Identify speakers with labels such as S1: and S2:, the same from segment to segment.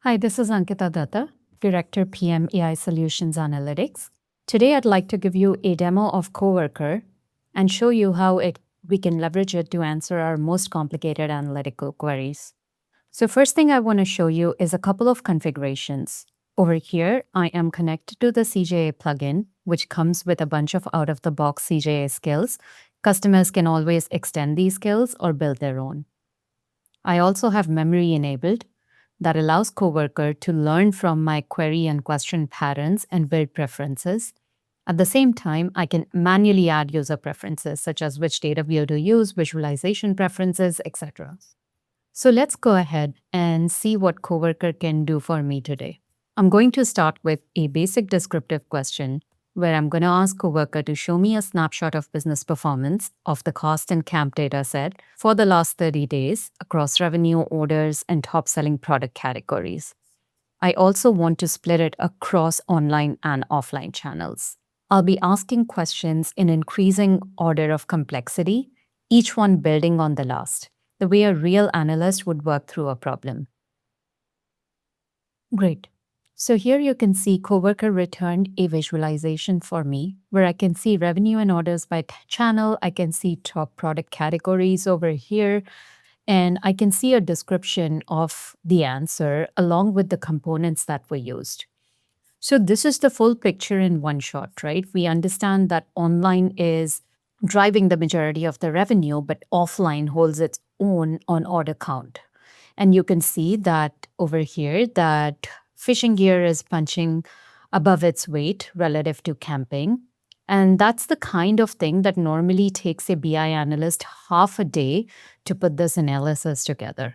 S1: Hi, this is Ankita Datta, Director PM AI Solutions Analytics. Today, I'd like to give you a demo of Coworker and show you how we can leverage it to answer our most complicated analytical queries. So first thing I want to show you is a couple of configurations. Over here, I am connected to the CJA plugin, which comes with a bunch of out-of-the-box CJA skills. Customers can always extend these skills or build their own. I also have memory enabled that allows Coworker to learn from my query and question patterns and build preferences. At the same time, I can manually add user preferences, such as which data view to use, visualization preferences, etc. So let's go ahead and see what Coworker can do for me today. I'm going to start with a basic descriptive question where I'm going to ask Coworker to show me a snapshot of business performance of the cost and camp data set for the last 30 days across revenue, orders, and top selling product categories. I also want to split it across online and offline channels. I'll be asking questions in increasing order of complexity, each one building on the last, the way a real analyst would work through a problem. Great. So here you can see Coworker returned a visualization for me where I can see revenue and orders by channel. I can see top product categories over here, and I can see a description of the answer along with the components that were used. So this is the full picture in one shot, right? We understand that online is driving the majority of the revenue, but offline holds its own on order count. And you can see that over here that fishing gear is punching above its weight relative to camping. And that's the kind of thing that normally takes a BI analyst half a day to put this analysis together.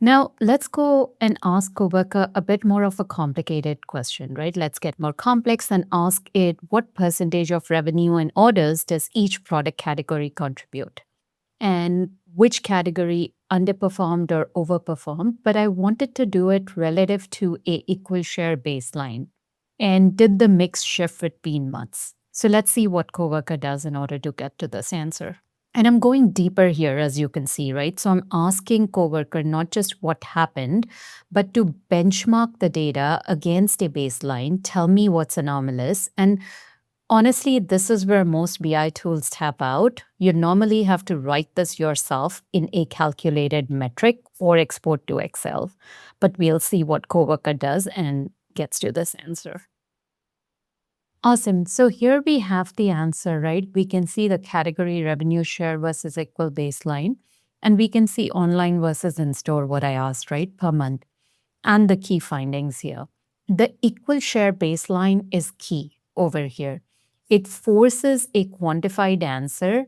S1: Now, let's go and ask Coworker a bit more of a complicated question, right? Let's get more complex and ask it what percentage of revenue and orders does each product category contribute? And which category underperformed or overperformed, but I wanted to do it relative to a equal share baseline. And did the mix shift between months? So let's see what Coworker does in order to get to this answer. And I'm going deeper here, as you can see, right? So I'm asking Coworker not just what happened, but to benchmark the data against a baseline, tell me what's anomalous. And honestly, this is where most BI tools tap out. You normally have to write this yourself in a calculated metric or export to Excel. But we'll see what Coworker does and gets to this answer. Awesome. So here we have the answer, right? We can see the category revenue share versus equal baseline. And we can see online versus in-store, what I asked, right, per month. And the key findings here. The equal share baseline is key over here. It forces a quantified answer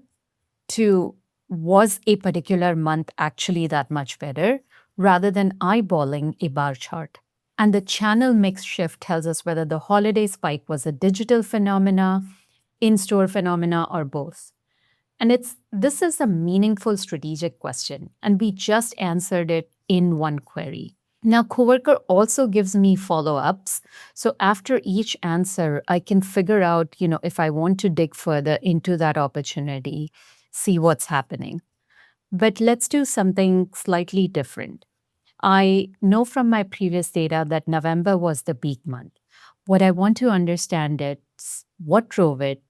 S1: to was a particular month actually that much better rather than eyeballing a bar chart. And the channel mix shift tells us whether the holiday spike was a digital phenomena, in-store phenomena, or both. And this is a meaningful strategic question, and we just answered it in one query. Now, Coworker also gives me follow-ups. So after each answer, I can figure out, if I want to dig further into that opportunity, see what's happening. But let's do something slightly different. I know from my previous data that November was the peak month. What I want to understand is what drove it.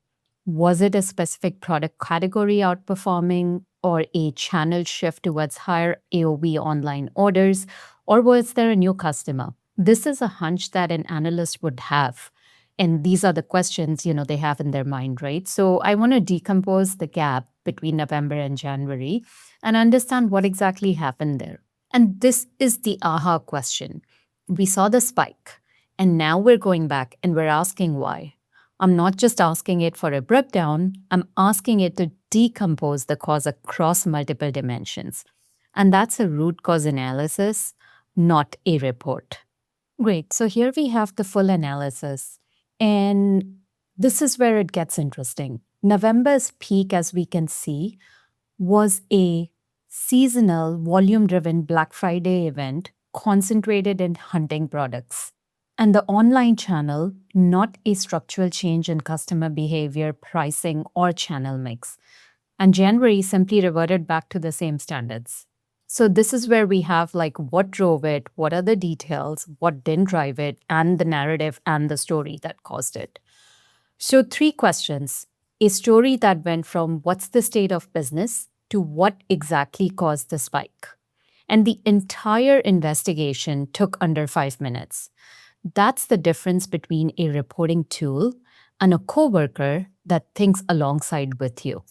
S1: Was it a specific product category outperforming or a channel shift towards higher AOV online orders, or was there a new customer? This is a hunch that an analyst would have. And these are the questions, they have in their mind, right? So I want to decompose the gap between November and January and understand what exactly happened there. And this is the aha question. We saw the spike, and now we're going back and we're asking why. I'm not just asking it for a breakdown, I'm asking it to decompose the cause across multiple dimensions. And that's a root cause analysis, not a report. Great, so here we have the full analysis. And this is where it gets interesting. November's peak, as we can see, was a seasonal, volume-driven Black Friday event concentrated in hunting products. And the online channel, not a structural change in customer behavior, pricing, or channel mix. And January simply reverted back to the same standards. So this is where we have like what drove it, what are the details, what didn't drive it, and the narrative and the story that caused it. So, three questions. A story that went from what's the state of business to what exactly caused the spike. And the entire investigation took under 5 minutes. That's the difference between a reporting tool and a coworker that thinks alongside with you.